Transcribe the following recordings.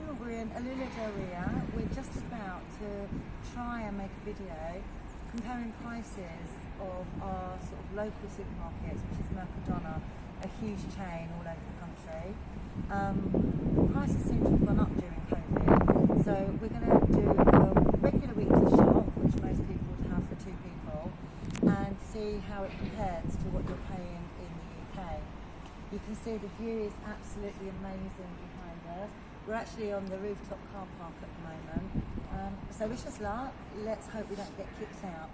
moment we're in Almeria. We're just about to try and make a video comparing prices of our sort of local supermarkets, which is Mercadona, a huge chain all over the country. Prices seem to have gone up during COVID, so we're going to do a regular weekly shop, which most people would have for 2 people, and see how it compares to what you're paying in the UK. You can see the view is absolutely amazing behind us. We're actually on the rooftop car park at the moment. So wish us luck. Let's hope we don't get kicked out.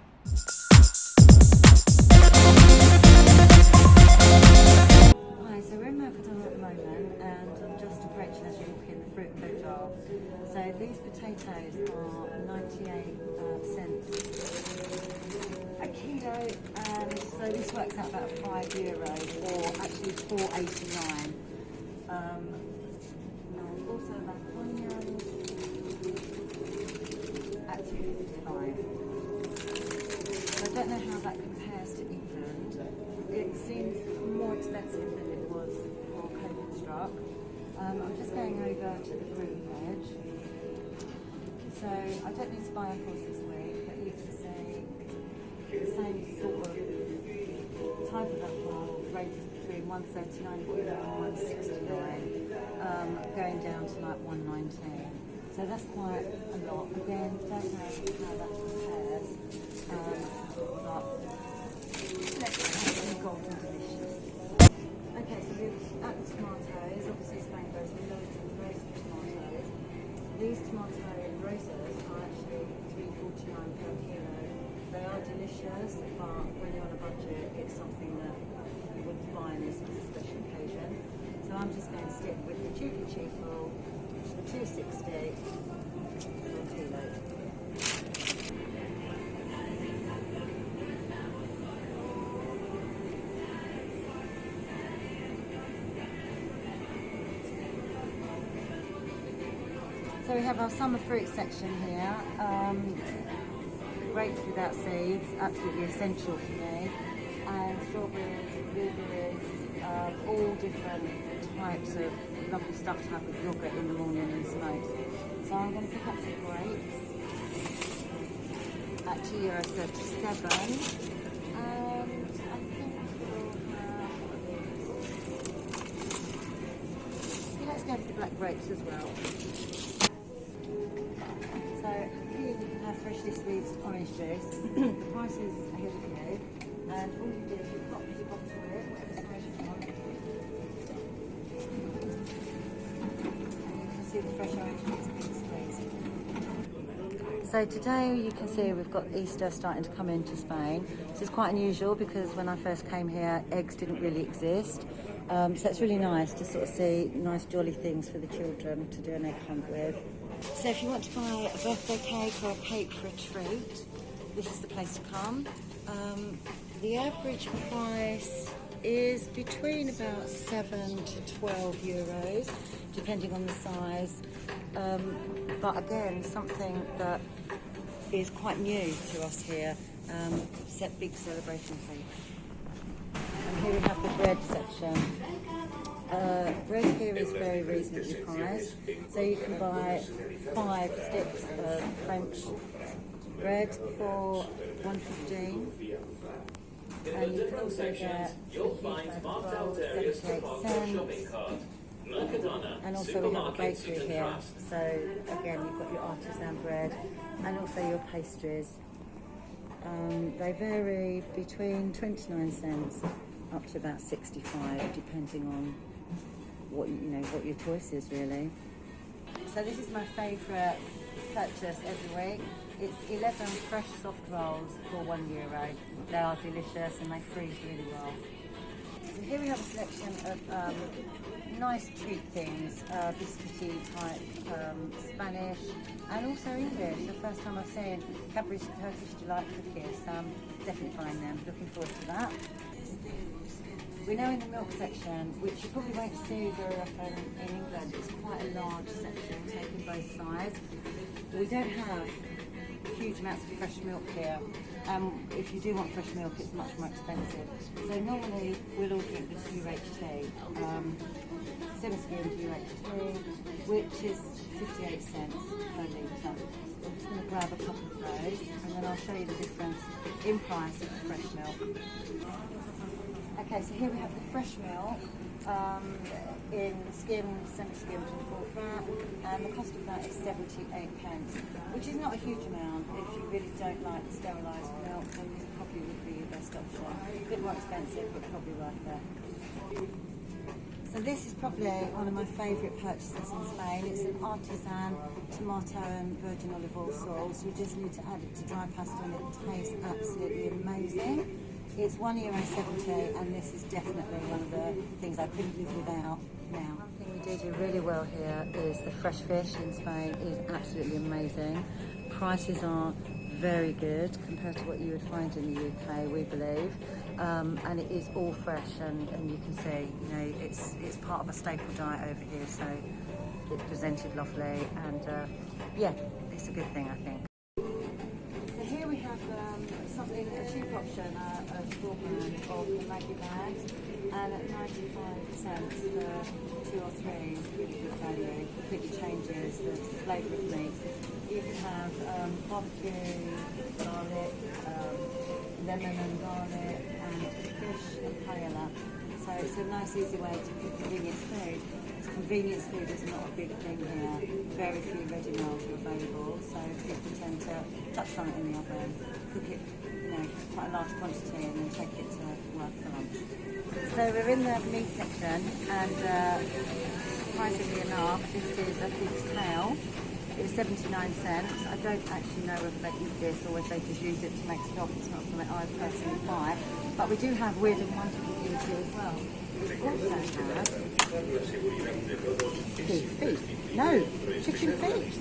Hi, so we're in Mercadona at the moment and I'm just approaching as you walk in the fruit and veg aisle. So these potatoes are 98 cents a kilo, and so this works out about €5 or actually $4.89. And also like onions at $2.55. So I don't know how that compares to England. It seems more expensive than it was before COVID struck. I'm just going over to the fruit and veg. So I don't need to buy apples this week, but you can see the same sort of type of apple ranges between $1.39 and $1.69, going down to like $1.19. So that's quite a lot. Again, don't know how that compares, but let's have some golden delicious. Okay, so we're at the tomatoes. Obviously Spain goes with loads of roast tomatoes. These tomato rosas are actually $3.49 per kilo. They are delicious, but when you're on a budget, it's something that you wouldn't buy on this as a special occasion. So I'm just going to stick with the cheapy cheapful, which is $2.60 for a kilo. So we have our summer fruit section here. Grapes without seeds, absolutely essential for me. And strawberries, blueberries, all different types of lovely stuff to have with yogurt in the morning and smokes. So I'm going to pick up some grapes at €2.37. And I think we'll have, let's go for the black grapes as well. So here you can have freshly squeezed orange juice. The price is ahead of you, and all you do is you pop your bottle in, whatever size you want, and you can see the fresh orange juice being squeezed. So today you can see we've got Easter starting to come into Spain. This is quite unusual because when I first came here, eggs didn't really exist. So it's really nice to sort of see nice jolly things for the children to do an egg hunt with. So if you want to buy a birthday cake or a cake for a treat, this is the place to come. The average price is between about €7 to €12, depending on the size. But again, something that is quite new to us here, big celebration cakes. And here we have the bread section. Bread here is very reasonably priced, so you can buy 5 sticks of French bread for $1.15, and you can also get 78 cents. And also we have a bakery here, so again you've got your artisan bread and also your pastries. They vary between 29 cents up to about 65, depending on what your choice is really. So this is my favourite purchase every week. It's 11 fresh soft rolls for €1. They are delicious and they freeze really well. So here we have a selection of nice treat things, biscuity type, Spanish and also English. The first time I've seen Cadbury's Turkish Delight cookies, definitely buying them, looking forward to that. We're now in the milk section, which you probably won't see very often in England. It's quite a large section, taking both sides. We don't have huge amounts of fresh milk here. If you do want fresh milk, it's much more expensive. So normally we'll all drink the 2HT. semi-skimmed UHT, which is 58 cents per litre. I'm just going to grab a couple of those and then I'll show you the difference in price of the fresh milk. Okay, so here we have the fresh milk in skimmed, semi-skimmed and full fat, and the cost of that is 78 pence, which is not a huge amount. If you really don't like the sterilised milk, then this probably would be your best option. A bit more expensive, but probably worth it. So this is probably one of my favourite purchases in Spain. It's an artisan tomato and virgin olive oil sauce. You just need to add it to dry pasta and it tastes absolutely amazing. It's €1.70 and this is definitely one of the things I couldn't live without now. One thing we do really well here is the fresh fish in Spain is absolutely amazing. Prices are very good compared to what you would find in the UK, we believe. And it is all fresh and you can see, you know, it's part of a staple diet over here, so it's presented lovely and yeah, it's a good thing, I think. So here we have something, a cheap option, a store brand of the Maggi bags, and at 95 cents for 2 or 3 is really good value. Completely changes the flavour of meat. You can have barbecue, garlic, lemon and garlic, and fish and paella. So it's a nice easy way to cook convenience food. Convenience food is not a big thing here. Very few ready meals are available, so people tend to chuck something in the oven, cook it, you know, quite a large quantity, and then take it to work for lunch. So we're in the meat section, and surprisingly enough, this is a pig's tail. It was 79 cents. I don't actually know if they eat this or if they just use it to make stock. It's not something I personally buy. But we do have weird and wonderful things here as well. We also have pig feet. No, chicken feet.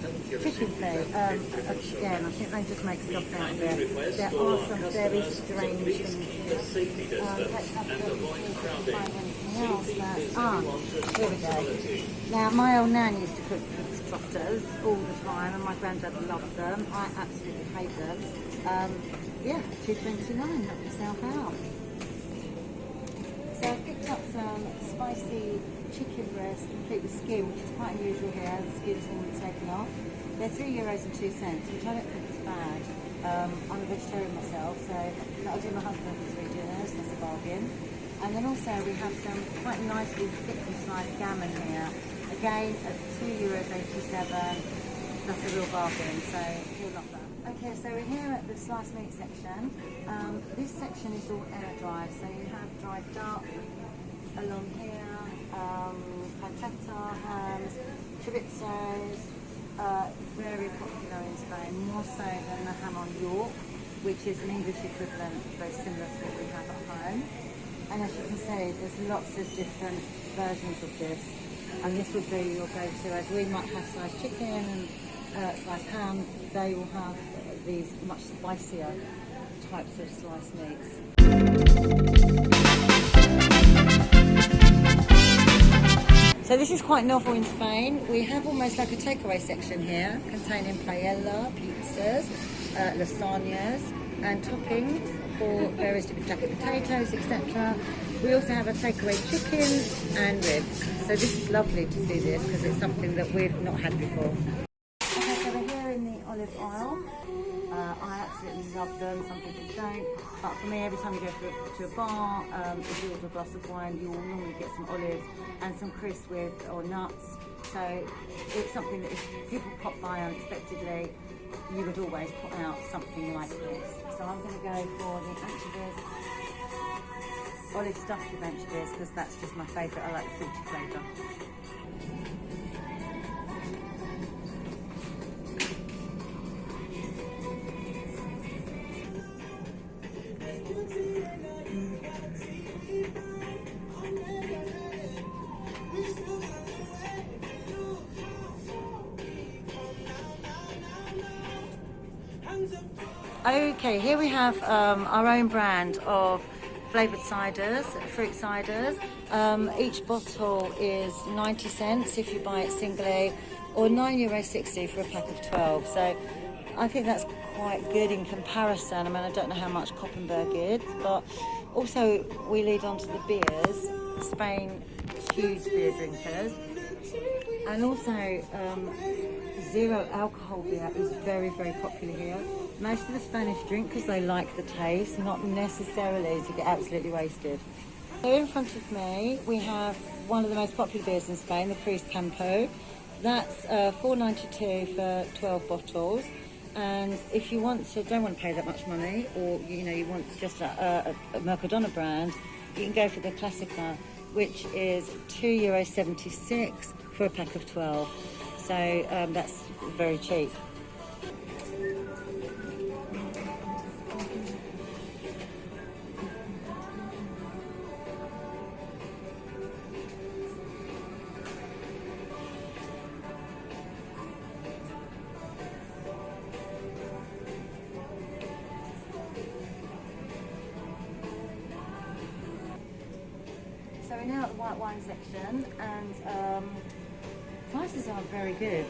Chicken feet. Again, I think they just make stuff out of it. There are some very strange things here. Let's have a look and see if we can find anything else. Here we go. Now, my old nan used to cook trotters all the time, and my granddad loved them. I absolutely hate them. Yeah, $2.29, knock yourself out. So I picked up some spicy chicken breast, completely skimmed, which is quite unusual here. The skin's already taken off. They're €3.02, which I don't think is bad. I'm a vegetarian myself, so that'll do my husband for 3 dinners. That's a bargain. And then also we have some quite nicely thickly sliced gammon here. Again, at €2.87, that's a real bargain, so you'll love that. Okay, so we're here at the sliced meat section. This section is all air dried, so you have dried duck along here, pancetta, hams, chorizos, very popular in Spain, more so than the ham on York, which is an English equivalent, very similar to what we have at home. And as you can see, there's lots of different versions of this. And this would be your go-to, as we might have sliced chicken and sliced ham, they will have these much spicier types of sliced meats. So this is quite novel in Spain. We have almost like a takeaway section here, containing paella, pizzas, lasagnas, and toppings for various different jacket potatoes, etc. We also have a takeaway chicken and ribs. So this is lovely to see this because it's something that we've not had before. Okay, so we're here in the olive oil. I absolutely love them, some people don't. But for me, every time you go to a bar, if you order a glass of wine, you will normally get some olives and some crisps or nuts. So it's something that if people pop by unexpectedly, you would always put out something like this. So I'm going to go for the anchovies, olive stuffed with anchovies, because that's just my favourite. I like the fruity flavour. Okay, here we have our own brand of flavoured ciders, fruit ciders. Each bottle is 90 cents if you buy it singly, or €9.60 for a pack of 12. So I think that's quite good in comparison. I mean, I don't know how much Koppenberg is, but also we lead on to the beers. Spain, huge beer drinkers. And also, zero alcohol beer is very, very popular here. Most of the Spanish drink because they like the taste, not necessarily to get absolutely wasted. Here in front of me, we have one of the most popular beers in Spain, the Cruz Campo. That's $4.92 for 12 bottles. And if you don't want to pay that much money, or you want just a Mercadona brand, you can go for the Classica, which is €2.76 for a pack of 12. So that's very cheap. So we're now at the white wine section, and prices are very good,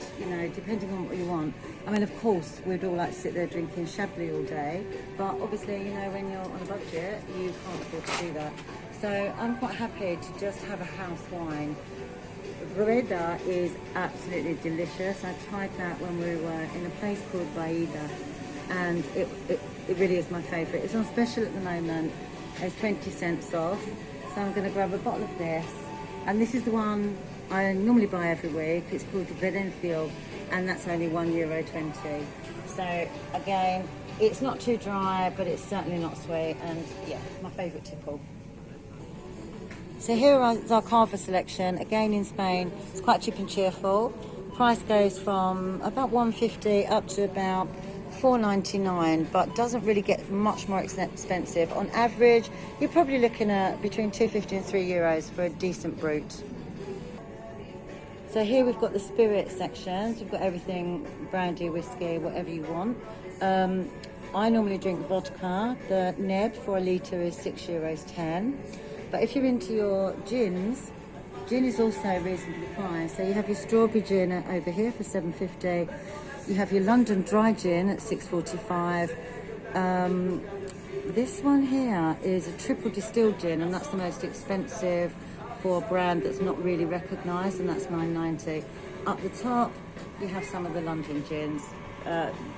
depending on what you want. I mean, of course, we'd all like to sit there drinking Chablis all day, but obviously, when you're on a budget, you can't afford to do that. So I'm quite happy to just have a house wine. Rueda is absolutely delicious. I tried that when we were in a place called Baida, and it really is my favourite. It's on special at the moment. It's 20 cents off. So I'm going to grab a bottle of this, and this is the one I normally buy every week. It's called Vedencio, and that's only €1.20. So again, it's not too dry, but it's certainly not sweet, and yeah, my favourite tipple. So here is our Cava selection, again in Spain. It's quite cheap and cheerful. Price goes from about $1.50 up to about $4.99, but doesn't really get much more expensive. On average, you're probably looking at between €2.50 and €3 for a decent brut. So here we've got the spirit sections. We've got everything, brandy, whiskey, whatever you want. I normally drink vodka. The neb for a litre is €6.10. But if you're into your gins, gin is also reasonably priced. So you have your strawberry gin over here for $7.50. You have your London dry gin at $6.45. This one here is a triple distilled gin, and that's the most expensive for a brand that's not really recognised, and that's $9.90. Up the top, you have some of the London gins,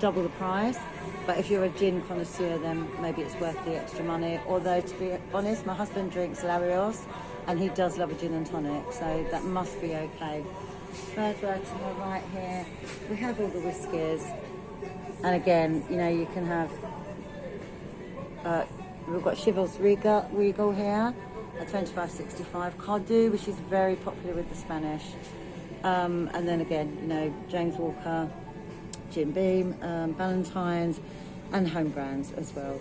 double the price. But if you're a gin connoisseur, then maybe it's worth the extra money. Although, to be honest, my husband drinks Larios, and he does love a gin and tonic, so that must be okay. Further to my right here, we have all the whiskies, and again, you can have. We've got Chivas Regal here at $25.65. Cardu, which is very popular with the Spanish, and then again, James Walker, Jim Beam, Valentine's, and home brands as well.